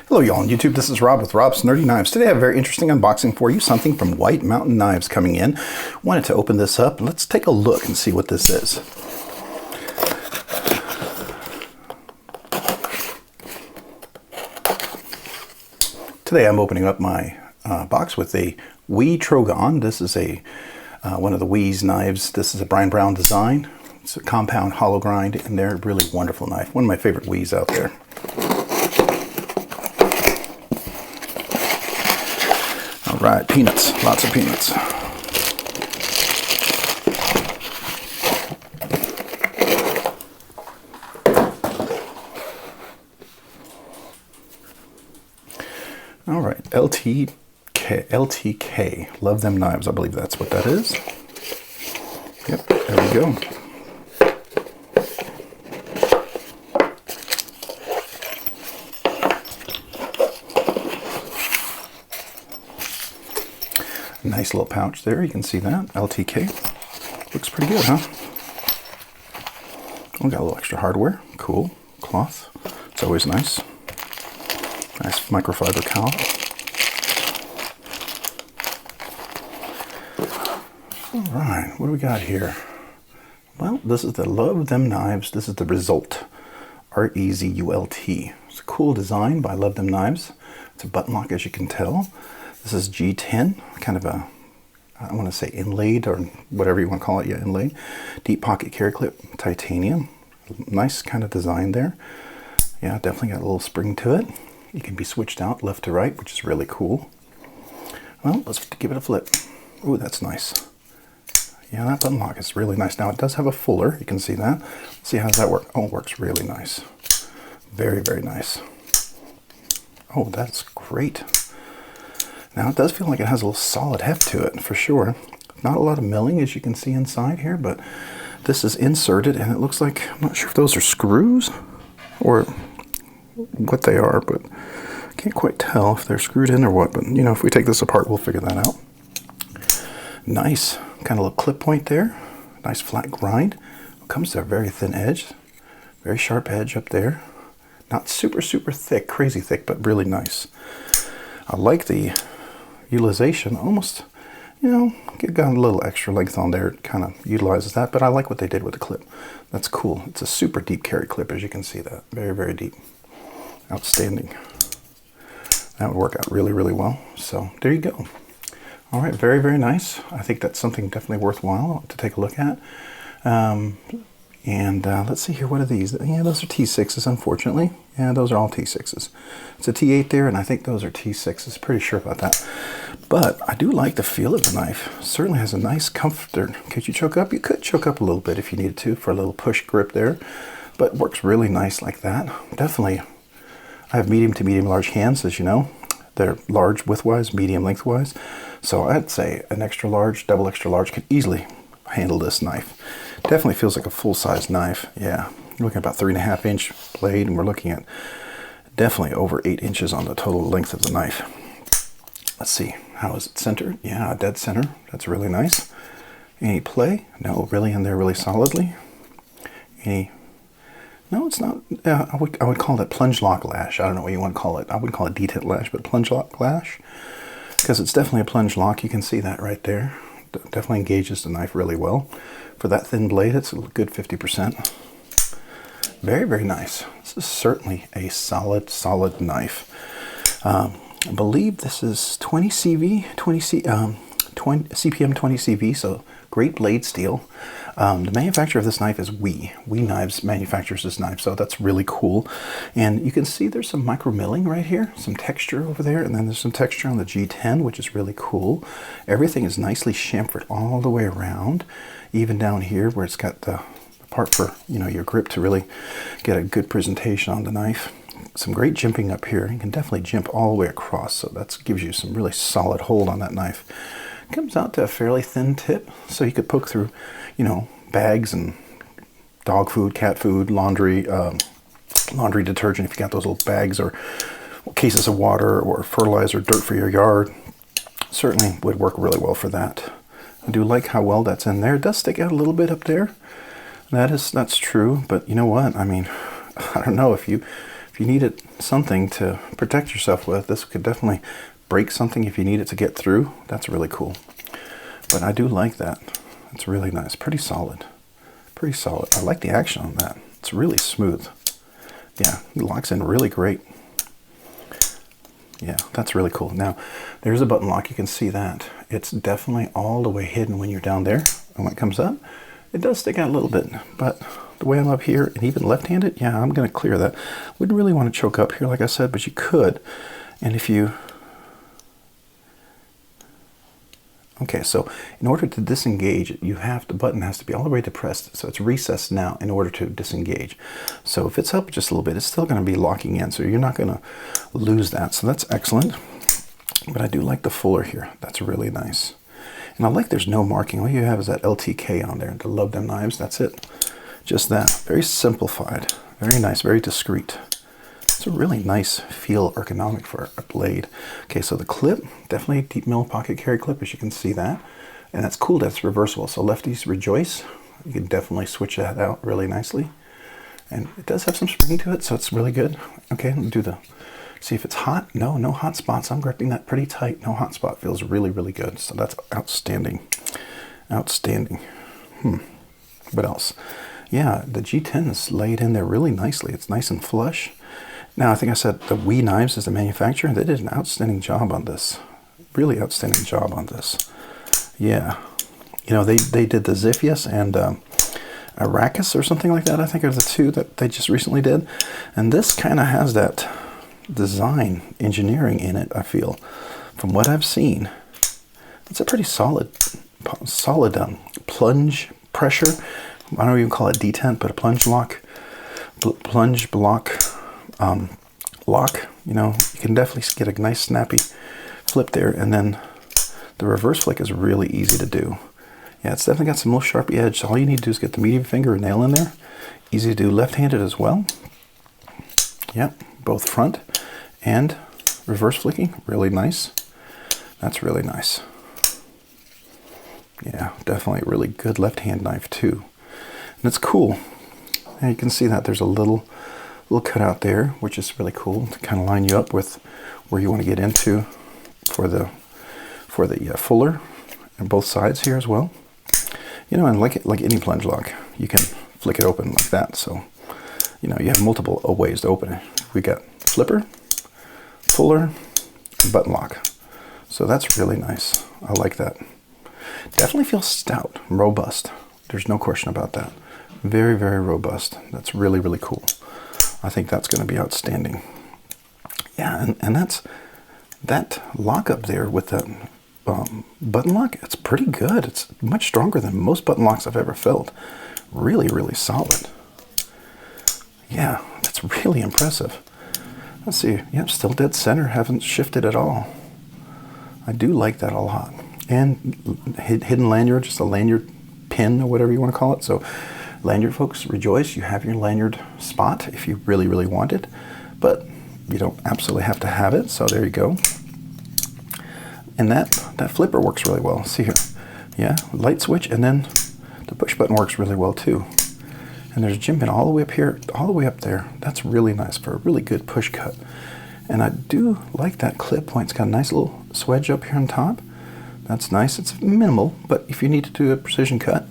Hello y'all on YouTube, this is Rob with Rob's Nerdy Knives. Today I have a very interesting unboxing for you, something from White Mountain Knives coming in. Wanted to open this up. Let's take a look and see what this is. Today I'm opening up my box with a Wee Trogon. This is a one of the Wee's knives. This is a Brian Brown design. It's a compound hollow grind, and they're a really wonderful knife. One of my favorite Wee's out there. All right, peanuts, lots of peanuts. All right, LTK, love them knives. I believe that's what that is. Yep, there we go. Nice little pouch there, you can see that. LTK. Looks pretty good, huh? We got a little extra hardware. Cool. Cloth. It's always nice. Nice microfiber cowl. Alright, what do we got here? Well, this is the Love Them Knives. This is the Rezult. R-E-Z-U-L-T. It's a cool design by Love Them Knives. It's a button lock, as you can tell. This is G10, kind of a, I want to say inlaid, or whatever you want to call it, yeah, inlaid. Deep pocket carry clip, titanium. Nice kind of design there. Yeah, definitely got a little spring to it. You can be switched out left to right, which is really cool. Well, let's give it a flip. Ooh, that's nice. Yeah, that button lock is really nice. Now, it does have a fuller. You can see that. Let's see, how does that work? Oh, it works really nice. Very, very nice. Oh, that's great. Now, it does feel like it has a little solid heft to it, for sure. Not a lot of milling, as you can see inside here, but this is inserted, and it looks like, I'm not sure if those are screws or what they are, but I can't quite tell if they're screwed in or what. But, you know, if we take this apart, we'll figure that out. Nice. Kind of little clip point there. Nice flat grind. It comes to a very thin edge. Very sharp edge up there. Not super, super thick, crazy thick, but really nice. I like the utilization, almost, you know, got a little extra length on there. It kind of utilizes that, but I like what they did with the clip. That's cool. It's a super deep carry clip, as you can see that. Very, very deep. Outstanding. That would work out really, really well. So there you go. All right, very, very nice. I think that's something definitely worthwhile to take a look at. Let's see here, what are these? Yeah, those are T6s, unfortunately. Yeah, those are all T6s. It's a T8 there, and I think those are T6s. Pretty sure about that. But I do like the feel of the knife. Certainly has a nice comfort. Could you choke up? You could choke up a little bit if you needed to for a little push grip there. But it works really nice like that. Definitely. I have medium to medium large hands, as you know. They're large widthwise, medium lengthwise. So I'd say an extra large, double extra large could easily handle this knife. Definitely feels like a full-size knife. Yeah, you're looking at about 3.5 inch blade, and we're looking at definitely over 8 inches on the total length of the knife. Let's see, how is it centered? Yeah, dead center. That's really nice. Any play? No, really in there really solidly. Any? No, it's not. I would call it plunge lock lash. I don't know what you want to call it. I wouldn't call it detent lash, but plunge lock lash, because it's definitely a plunge lock. You can see that right there. Definitely engages the knife really well. For that thin blade, it's a good 50%. Very, very nice. This is certainly a solid, solid knife. I believe this is 20 CV, CPM 20 CV, so great blade steel. The manufacturer of this knife is Wee. Wee Knives manufactures this knife, so that's really cool. And you can see there's some micro milling right here, some texture over there, and then there's some texture on the G10, which is really cool. Everything is nicely chamfered all the way around, even down here where it's got the part for, you know, your grip to really get a good presentation on the knife. Some great jimping up here. You can definitely jimp all the way across, so that gives you some really solid hold on that knife. It comes out to a fairly thin tip, so you could poke through, you know, bags and dog food, cat food, laundry, laundry detergent if you got those little bags, or cases of water, or fertilizer, dirt for your yard. Certainly would work really well for that. I do like how well that's in there. It does stick out a little bit up there. That's true, but you know what? I mean, I don't know, if you if you needed something to protect yourself with, this could definitely break something if you need it to get through. That's really cool. But I do like that. It's really nice. Pretty solid. Pretty solid. I like the action on that. It's really smooth. Yeah, it locks in really great. Yeah, that's really cool. Now, there's a button lock. You can see that. It's definitely all the way hidden when you're down there. And when it comes up, it does stick out a little bit. But the way I'm up here, and even left-handed, yeah, I'm going to clear that. Wouldn't really want to choke up here, like I said, but you could. And if you... Okay, so in order to disengage, the button has to be all the way depressed, so it's recessed now in order to disengage. So if it's up just a little bit, it's still going to be locking in, so you're not going to lose that. So that's excellent. But I do like the fuller here. That's really nice. And I like there's no marking. All you have is that LTK on there. To love them knives, that's it. Just that. Very simplified. Very nice, very discreet. It's a really nice feel ergonomic for a blade. Okay, so the clip, definitely a deep mill pocket carry clip, as you can see that. And that's cool that it's reversible. So lefties rejoice. You can definitely switch that out really nicely. And it does have some spring to it, so it's really good. Okay, let me do see if it's hot. No hot spots. I'm gripping that pretty tight. No hot spot. Feels really, really good. So that's outstanding. Outstanding. What else? Yeah, the G10 is laid in there really nicely. It's nice and flush. Now, I think I said the OEM'ed Knives is the manufacturer. They did an outstanding job on this. Really outstanding job on this. Yeah. You know, they did the Ziphius and Arrakis or something like that, I think are the two that they just recently did. And this kind of has that design engineering in it, I feel. From what I've seen, it's a pretty solid plunge pressure. I don't even call it detent, but a plunge block, lock. You know, you can definitely get a nice snappy flip there, and then the reverse flick is really easy to do. Yeah, it's definitely got some little sharpy edge. So all you need to do is get the medium finger and nail in there. Easy to do left-handed as well. Yep, both front and reverse flicking, really nice. That's really nice. Yeah, definitely a really good left-hand knife too. And it's cool. And you can see that there's a little cutout there, which is really cool to kind of line you up with where you want to get into for the fuller and both sides here as well. You know, and like any plunge lock, you can flick it open like that. So, you know, you have multiple ways to open it. We got flipper, fuller, and button lock. So that's really nice. I like that. Definitely feels stout, robust. There's no question about that. Very, very robust. That's really, really cool. I think that's going to be outstanding. Yeah, and that lock up there with that button lock, it's pretty good. It's much stronger than most button locks I've ever felt. Really, really solid. Yeah, that's really impressive. Let's see. Yep, still dead center. Haven't shifted at all. I do like that a lot. And hidden lanyard, just a lanyard pin or whatever you want to call it. So lanyard folks, rejoice. You have your lanyard spot if you really, really want it. But you don't absolutely have to have it. So there you go. And that flipper works really well. See here. Yeah, light switch, and then the push button works really well too. And there's a gym pin all the way up here, all the way up there. That's really nice for a really good push cut. And I do like that clip point. It's got a nice little swedge up here on top. That's nice. It's minimal, but if you need to do a precision cut,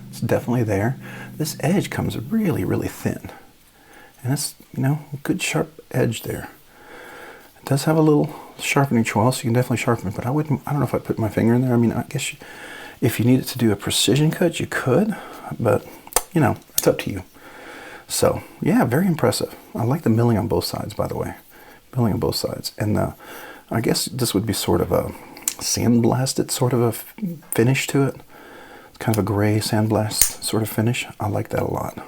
it's definitely there. This edge comes really, really thin. And it's, you know, a good sharp edge there. It does have a little sharpening choil, so you can definitely sharpen it, but I don't know if I'd put my finger in there. I mean, I guess if you needed to do a precision cut, you could, but, you know, it's up to you. So, yeah, very impressive. I like the milling on both sides, by the way. Milling on both sides. And I guess this would be sort of a sandblasted sort of a finish to it. It's kind of a gray sandblast sort of finish. I like that a lot.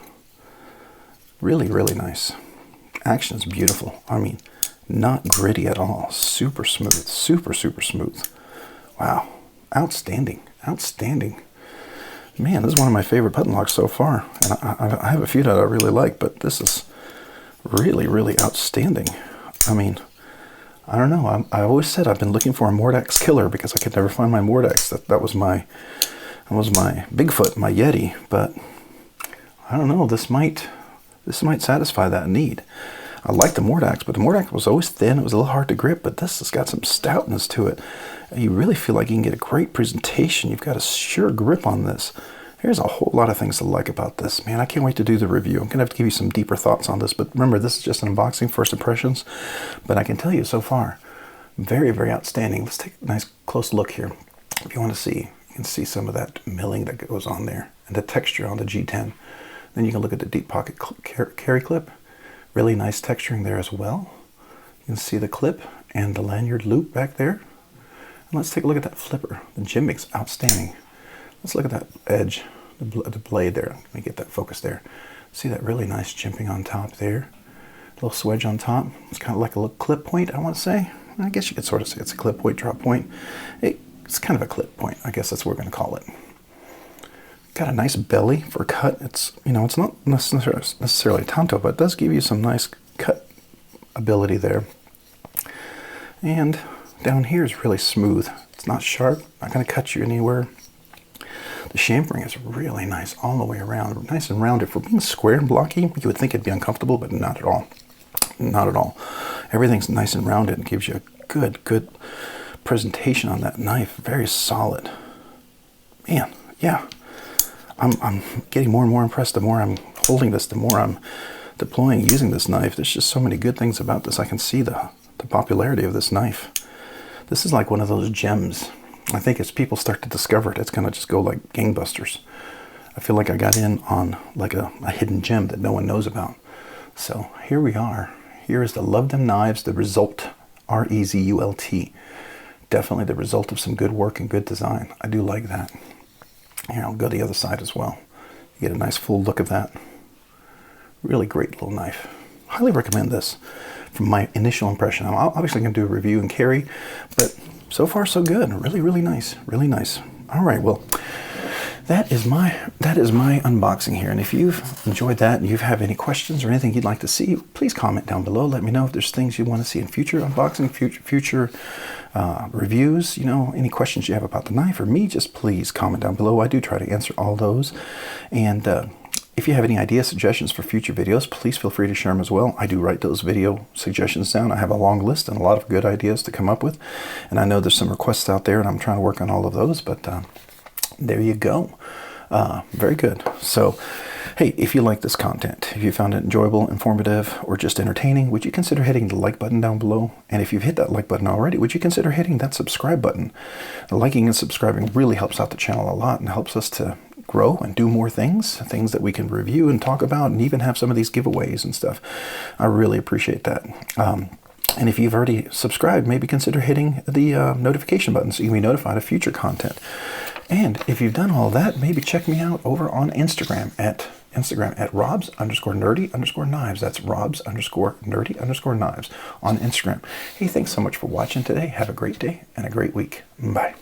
Really, really nice. Action is beautiful. I mean, not gritty at all. Super smooth. Super, super smooth. Wow. Outstanding. Outstanding. Man, this is one of my favorite button locks so far. And I have a few that I really like, but this is really, really outstanding. I mean, I don't know. I always said I've been looking for a Mordax killer because I could never find my Mordax. That was my Bigfoot, my Yeti. But I don't know. This might satisfy that need. I like the Mordax, but the Mordax was always thin. It was a little hard to grip, but this has got some stoutness to it. You really feel like you can get a great presentation. You've got a sure grip on this. There's a whole lot of things to like about this. Man, I can't wait to do the review. I'm going to have to give you some deeper thoughts on this, but remember, this is just an unboxing, first impressions. But I can tell you so far, very, very outstanding. Let's take a nice close look here. If you want to see, you can see some of that milling that goes on there and the texture on the G10. Then you can look at the deep pocket carry clip. Really nice texturing there as well. You can see the clip and the lanyard loop back there. And let's take a look at that flipper. The jimbing's outstanding. Let's look at that edge, the blade there. Let me get that focus there. See that really nice jimping on top there. A little swedge on top. It's kind of like a little clip point, I want to say. I guess you could sort of say it's a clip point, drop point. It's kind of a clip point. I guess that's what we're going to call it. Got a nice belly for cut. It's, you know, it's not necessarily tanto, but it does give you some nice cut ability there. And down here is really smooth. It's not sharp, not going to cut you anywhere. The chamfering is really nice all the way around, nice and rounded. For being square and blocky, you would think it'd be uncomfortable, but not at all. Not at all. Everything's nice and rounded and gives you a good presentation on that knife. Very solid. Man, yeah. I'm getting more and more impressed the more I'm holding this, the more I'm deploying using this knife. There's just so many good things about this. I can see the popularity of this knife. This is like one of those gems. I think as people start to discover it, it's going to just go like gangbusters. I feel like I got in on like a hidden gem that no one knows about. So here we are. Here is the Love Them Knives, the Rezult, R-E-Z-U-L-T. Definitely the result of some good work and good design. I do like that. Here, I'll go to the other side as well. You get a nice full look of that. Really great little knife. Highly recommend this. From my initial impression, I'm obviously going to do a review and carry, but so far so good. Really, really nice. Really nice. All right, well, that is my unboxing here. And if you've enjoyed that and you have any questions or anything you'd like to see, please comment down below. Let me know if there's things you want to see in future unboxing, future reviews. You know, any questions you have about the knife or me, just please comment down below. I do try to answer all those. And if you have any ideas, suggestions for future videos, please feel free to share them as well. I do write those video suggestions down. I have a long list and a lot of good ideas to come up with. And I know there's some requests out there and I'm trying to work on all of those, but there you go. Very good. So, hey, if you like this content, if you found it enjoyable, informative, or just entertaining, would you consider hitting the like button down below? And if you've hit that like button already, would you consider hitting that subscribe button? The liking and subscribing really helps out the channel a lot and helps us to grow and do more things that we can review and talk about and even have some of these giveaways and stuff. I really appreciate that. And if you've already subscribed, maybe consider hitting the notification button so you can be notified of future content. And if you've done all that, maybe check me out over on Instagram at robs_nerdy_knives. That's robs_nerdy_knives on Instagram. Hey, thanks so much for watching today. Have a great day and a great week. Bye.